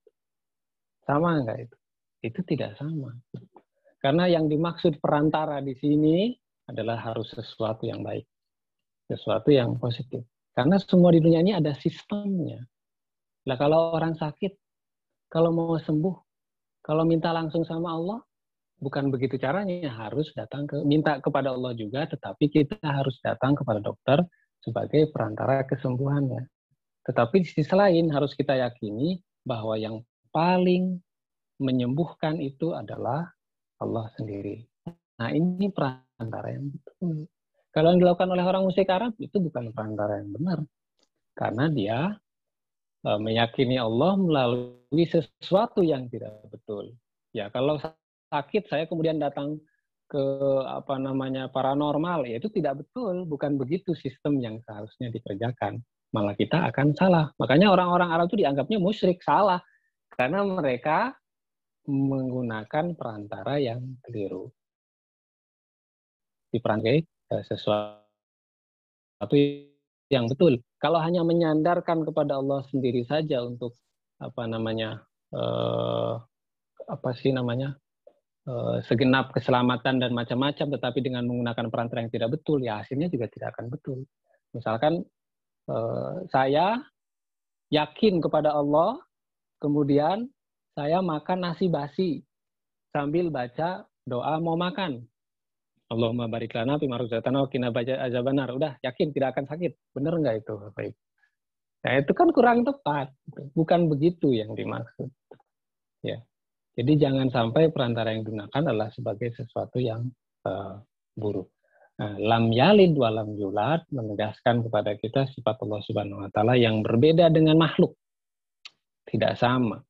Sama nggak itu? Itu tidak sama. Karena yang dimaksud perantara di sini adalah harus sesuatu yang baik. Sesuatu yang positif. Karena semua di dunia ini ada sistemnya. Nah, kalau orang sakit, kalau mau sembuh, kalau minta langsung sama Allah, bukan begitu caranya, harus minta kepada Allah juga, tetapi kita harus datang kepada dokter sebagai perantara kesembuhannya. Tetapi di sisi lain harus kita yakini bahwa yang paling menyembuhkan itu adalah Allah sendiri. Nah, ini perantara yang betul. Kalau yang dilakukan oleh orang musyrik Arab itu bukan perantara yang benar. Karena dia meyakini Allah melalui sesuatu yang tidak betul. Ya, kalau sakit saya kemudian datang ke paranormal, ya itu tidak betul, bukan begitu sistem yang seharusnya dikerjakan. Malah kita akan salah. Makanya orang-orang Arab itu dianggapnya musyrik, salah karena mereka menggunakan perantara yang keliru. Diperantai sesuatu yang betul. Kalau hanya menyandarkan kepada Allah sendiri saja untuk segenap keselamatan dan macam-macam, tetapi dengan menggunakan perantara yang tidak betul, ya hasilnya juga tidak akan betul. Misalkan saya yakin kepada Allah, kemudian saya makan nasi basi sambil baca doa mau makan. Allahumma barik lana fi ma razaqtana wa qina azabannar. Udah yakin tidak akan sakit. Benar nggak itu, Bapak Ibu? Nah, itu kan kurang tepat. Bukan begitu yang dimaksud. Ya. Jadi jangan sampai perantara yang digunakan adalah sebagai sesuatu yang buruk. Nah, lam yalid wa lam yulad menegaskan kepada kita sifat Allah Subhanahu wa taala yang berbeda dengan makhluk. Tidak sama.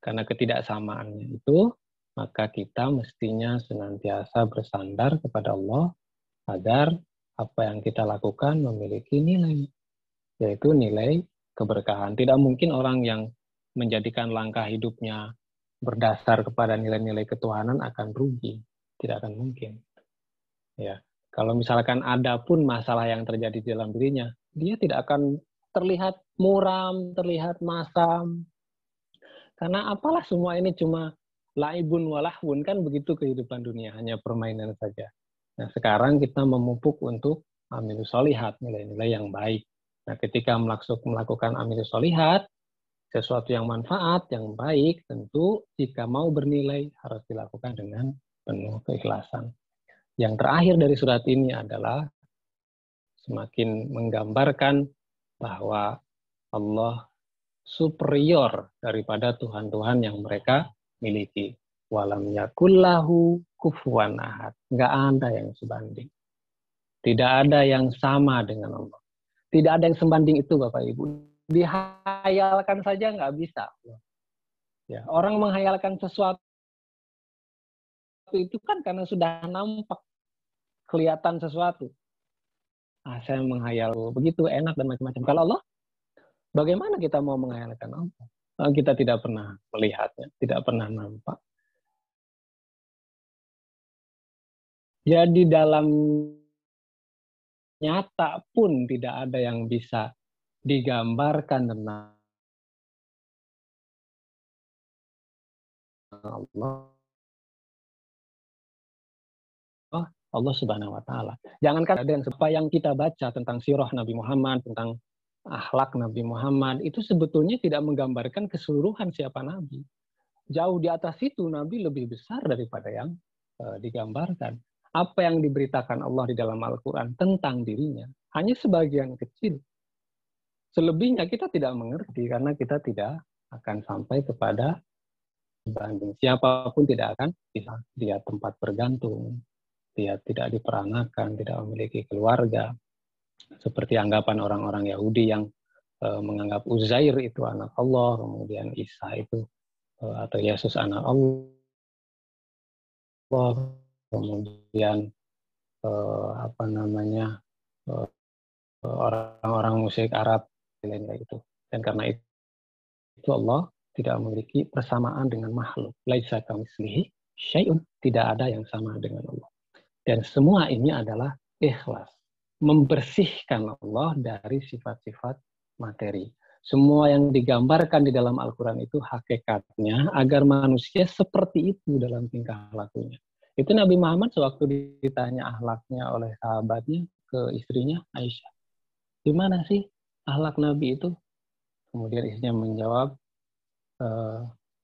Karena ketidaksamaannya itu, maka kita mestinya senantiasa bersandar kepada Allah agar apa yang kita lakukan memiliki nilai, yaitu nilai keberkahan. Tidak mungkin orang yang menjadikan langkah hidupnya berdasar kepada nilai-nilai ketuhanan akan rugi. Tidak akan mungkin. Ya, kalau misalkan ada pun masalah yang terjadi di dalam dirinya, dia tidak akan terlihat muram, terlihat masam. Karena apalah semua ini cuma Laibun walahwun, kan begitu kehidupan dunia, hanya permainan saja. Nah, sekarang kita memupuk untuk amilus solihat, nilai-nilai yang baik. Nah, ketika melakukan amilus solihat, sesuatu yang manfaat, yang baik, tentu jika mau bernilai harus dilakukan dengan penuh keikhlasan. Yang terakhir dari surat ini adalah semakin menggambarkan bahwa Allah superior daripada Tuhan-Tuhan yang mereka miliki. Walam yakullahu kufuwan ahad. Nggak ada yang sebanding. Tidak ada yang sama dengan Allah. Tidak ada yang sebanding itu, Bapak Ibu. Dihayalkan saja nggak bisa. Ya, orang menghayalkan sesuatu itu kan karena sudah nampak, kelihatan sesuatu. Saya menghayal begitu enak dan macam-macam. Kalau Allah, bagaimana kita mau menghayalkan Allah? Kita tidak pernah melihatnya, tidak pernah nampak. Jadi dalam nyata pun tidak ada yang bisa digambarkan tentang Allah. Allah Subhanahu wa taala. Jangankan ada yang kita baca tentang sirah Nabi Muhammad, tentang akhlak Nabi Muhammad, itu sebetulnya tidak menggambarkan keseluruhan siapa Nabi. Jauh di atas itu Nabi lebih besar daripada yang digambarkan. Apa yang diberitakan Allah di dalam Al-Quran tentang dirinya hanya sebagian kecil. Selebihnya kita tidak mengerti karena kita tidak akan sampai kepada banding. Siapapun tidak akan bisa. Dia tempat bergantung, dia tidak diperanakan, tidak memiliki keluarga. Seperti anggapan orang-orang Yahudi yang menganggap Uzair itu anak Allah, kemudian Isa itu atau Yesus anak Allah, kemudian orang-orang musyrik Arab lain-lain itu. Dan karena itu Allah tidak memiliki persamaan dengan makhluk. Laisa kamitslihi syai'un, tidak ada yang sama dengan Allah. Dan semua ini adalah ikhlas, membersihkan Allah dari sifat-sifat materi. Semua yang digambarkan di dalam Al-Quran itu hakikatnya agar manusia seperti itu dalam tingkah lakunya. Itu Nabi Muhammad sewaktu ditanya akhlaknya oleh sahabatnya ke istrinya Aisyah. Gimana sih akhlak Nabi itu? Kemudian istrinya menjawab,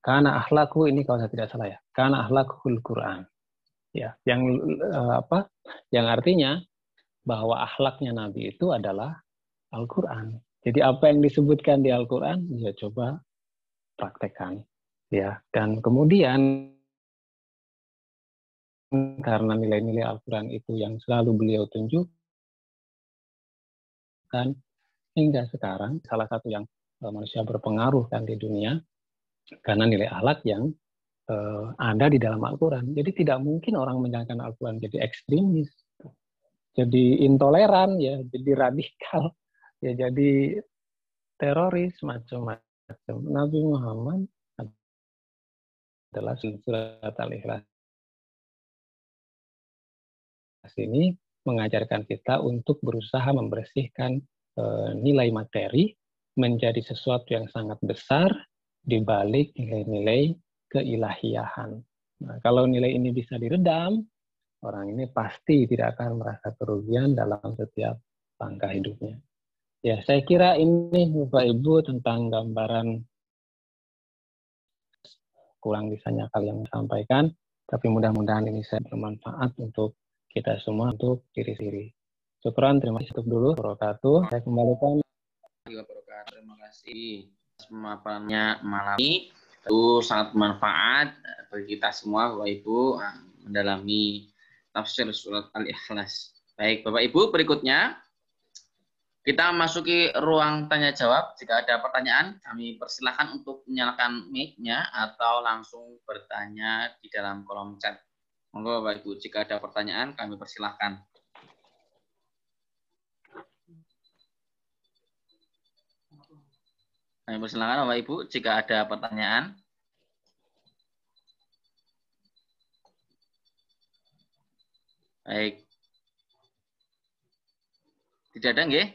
karena akhlakku ini kalau saya tidak salah ya, karena akhlakul Quran. Ya, yang artinya bahwa akhlaknya Nabi itu adalah Al-Quran. Jadi apa yang disebutkan di Al-Quran, ya coba praktekkan. Ya, dan kemudian karena nilai-nilai Al-Quran itu yang selalu beliau tunjukkan hingga sekarang, salah satu yang manusia berpengaruh kan di dunia, karena nilai akhlak yang ada di dalam Al-Quran. Jadi tidak mungkin orang menjalankan Al-Quran jadi ekstremis, jadi intoleran, ya, jadi radikal, ya jadi teroris, macam-macam. Nabi Muhammad adalah surat Al-Ikhlas ini mengajarkan kita untuk berusaha membersihkan nilai materi menjadi sesuatu yang sangat besar di balik nilai-nilai keilahiyahan. Nah, kalau nilai ini bisa diredam, orang ini pasti tidak akan merasa kerugian dalam setiap langkah hidupnya. Ya, saya kira ini Bapak Ibu tentang gambaran, kurang bisanya kalian sampaikan, tapi mudah-mudahan ini saya bermanfaat untuk kita semua, untuk diri-diri. Syukran, terima kasih dulu. Wabarakatuh. Saya kembalikan. Terima kasih pemaparannya malam ini. Itu sangat bermanfaat bagi kita semua, Bapak Ibu, mendalami tafsir surat Al-Ikhlas. Baik, Bapak Ibu, berikutnya kita masuki ruang tanya jawab. Jika ada pertanyaan, kami persilahkan untuk menyalakan mic-nya atau langsung bertanya di dalam kolom chat. Monggo Bapak Ibu, jika ada pertanyaan kami persilahkan. Kami persilahkan Bapak Ibu jika ada pertanyaan. Baik. Tidak ada nggih?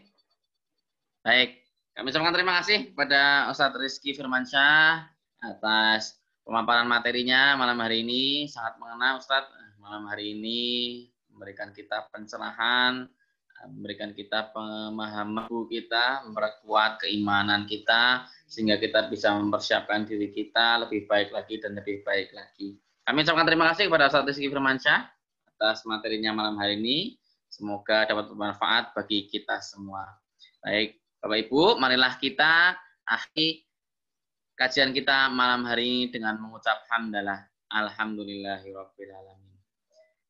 Baik, kami ucapkan terima kasih kepada Ustadz Rizky Firmansyah atas pemaparan materinya malam hari ini sangat mengena Ustadz. Malam hari ini memberikan kita pencerahan, memberikan kita pemahaman kita, memperkuat keimanan kita, sehingga kita bisa mempersiapkan diri kita lebih baik lagi dan lebih baik lagi. Kami ucapkan terima kasih kepada Ustadz Rizky Firmansyah atas materinya malam hari ini. Semoga dapat bermanfaat bagi kita semua. Baik, Bapak Ibu, marilah kita akhiri kajian kita malam hari ini dengan mengucap hamdalah. Alhamdulillahirabbil alamin.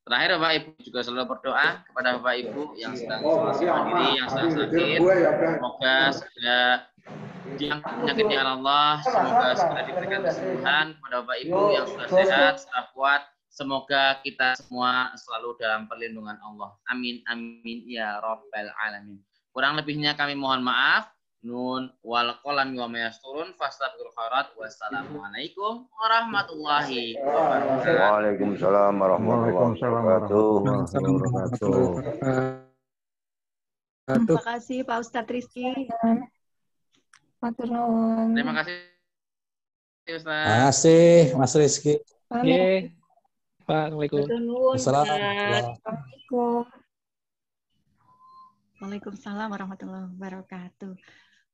Terakhir Bapak Ibu juga selalu berdoa kepada Bapak Ibu yang sedang isolasi mandiri, yang sedang sakit. Semoga segera diangkat penyakitnya Allah. Semoga segera diberikan kesembuhan kepada Bapak Ibu yang sudah sehat, sudah kuat. Semoga kita semua selalu dalam perlindungan Allah. Amin, amin, ya Rabbal alamin. Kurang lebihnya kami mohon maaf. Nun wal qalami wa ma yasturun fastaghfirul khairat. Wassalamualaikum warahmatullahi wabarakatuh. Waalaikumsalam warahmatullahi wabarakatuh. Terima kasih Pak Ustadz Rizky. Matur nuwun. Terima kasih Ustaz. Terima kasih Mas Rizky. Oke. Pak, Assalamualaikum. Matur nuwun. Assalamualaikum. Waalaikumsalam warahmatullahi wabarakatuh.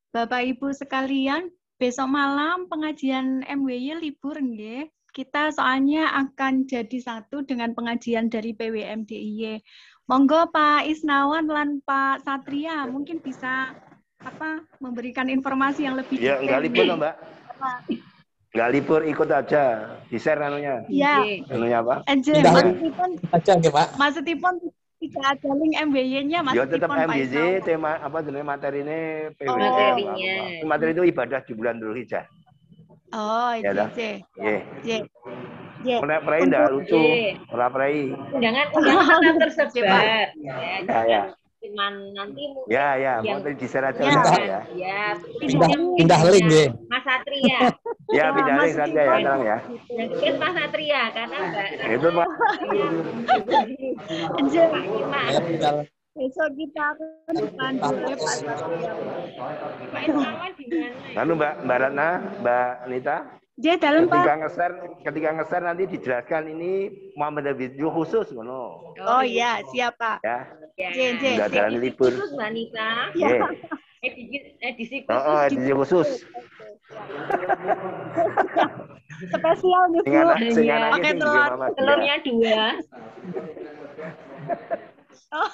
Bapak Ibu sekalian, besok malam pengajian MWY libur nggih. Kita soalnya akan jadi satu dengan pengajian dari PWMDIY. Monggo Pak Isnawan dan Pak Satria mungkin bisa memberikan informasi yang lebih Ya, enggak libur loh, Mbak. Enggak libur, ikut aja. Di-share anunya. Iya. Anunya apa? Maksudipun tidak ada link MWY-nya Ya tetap MWY, tema apa jenis materi ini PW. Oh, materinya. Materi itu ibadah di bulan Dzulhijjah. Oh, Ya dah. iya. Ora prei ndak lucu. Ora prei. Undangan akan tersebar. Ya. Cuman nanti mungkin Ya, mau di-share aja ya. Ya, Pindah link deh. Mas Satria. Ya, pindah link saja ya, tenang ya. Yang tulis Mas Satria karena Mbak Itu Pak. Besok kita akan dipandu oleh Pak Satria. Pak Irmawan di mana? Lalu Mbak Ratna, Mbak Nita. Dia dalam Pak. Ketika nge-share nanti dijelaskan ini Muhammad video khusus ngono. Oh iya, siap Pak. Ya. Ya. Enggak ada libur. Khusus Mbak Nita. Ya. Edisi khusus. Oh, edisi khusus. Spesial nih Bu. Pakai telurnya 2. Oh,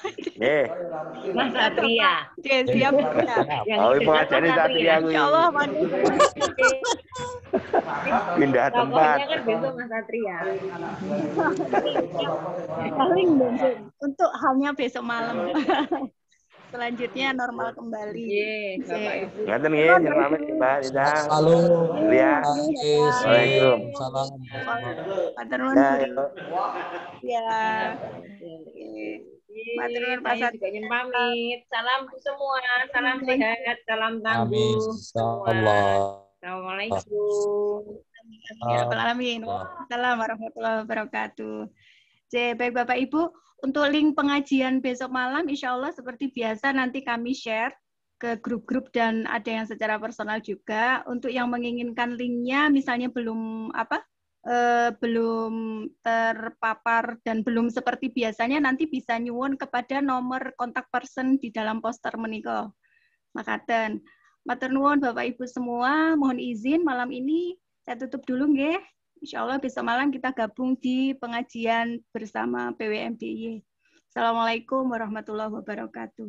Mas Satria. Siap. Oh, pengajaran Satria gue. Insyaallah, Pindah tempat. Pokoknya kan besok Mas Satria. Paling untuk hanya besok malam. Selanjutnya normal kembali. Bapak Ibu. Ngaten nggih, selamat Mbak Nita. Halo. Ya. Waalaikumsalam. Salam. Matur nuwun. Ya. Matur nuwun Pak Saya juga ingin pamit. Salam semua, salam sehat, salam Amin. tangguh. Insyaallah. Assalamualaikum. Amin. Assalamualaikum warahmatullahi wabarakatuh. Baik Bapak Ibu, untuk link pengajian besok malam insya Allah seperti biasa nanti kami share ke grup-grup dan ada yang secara personal juga. Untuk yang menginginkan linknya misalnya belum terpapar dan belum seperti biasanya, nanti bisa nyuwun kepada nomor kontak person di dalam poster menika. Makaten. Matur nuwun Bapak Ibu semua, mohon izin malam ini saya tutup dulu nggih. Insyaallah besok malam kita gabung di pengajian bersama PWMDIY. Assalamualaikum warahmatullahi wabarakatuh.